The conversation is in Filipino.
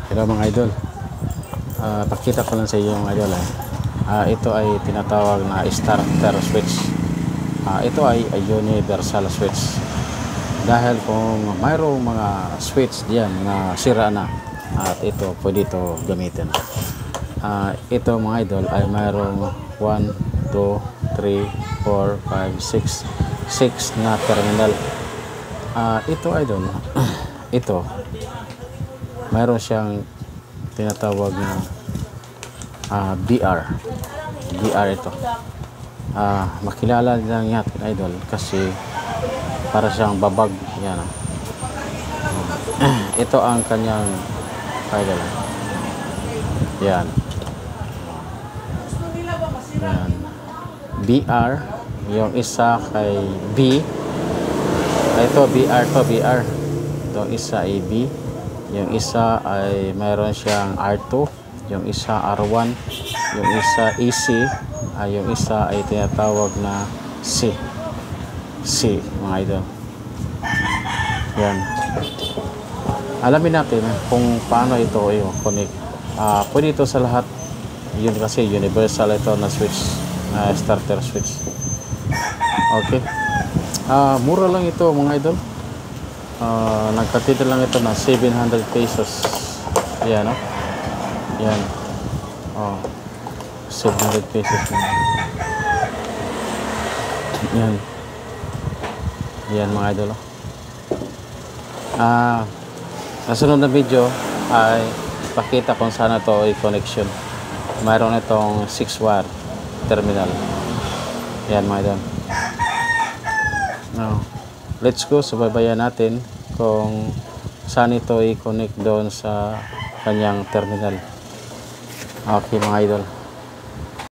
Hello mga idol, pakita ko lang sa inyo mga idol. Ito ay tinatawag na starter switch. Ito ay universal switch. Dahil kung mayroong mga switch diyan na sira na, at ito pwede ito gamitin. Ito mga idol ay mayroong 1, 2, 3, 4, 5, 6 na terminal. Ito idol, ito mayroon siyang tinatawag na BR ito. Makilala lang natin idol kasi para siyang babag yan. Ito ang kanyang idol yan. BR yung isa kay B, ito BR to BR, itong isa ay B, yung isa ay mayroon siyang R2, yung isa R1, yung isa EC, yung isa ay tinatawag na C mga idol. Yan, alamin natin kung paano ito i-connect. Pwede ito sa lahat yun kasi universal ito na switch, starter switch. Okay, mura lang ito mga idol. Nagkatito lang ito na 700 pesos. Ayan, no? Yan. 700 pesos. Yan. Yan mga idol. Sa sunod na video ay pakita kung saan ito i-connection. Mayroon itong 6 wire terminal. Yan mga idol. Let's go, subaybayan natin kung saan ito i-connect doon sa kanyang terminal. Okay mga idol.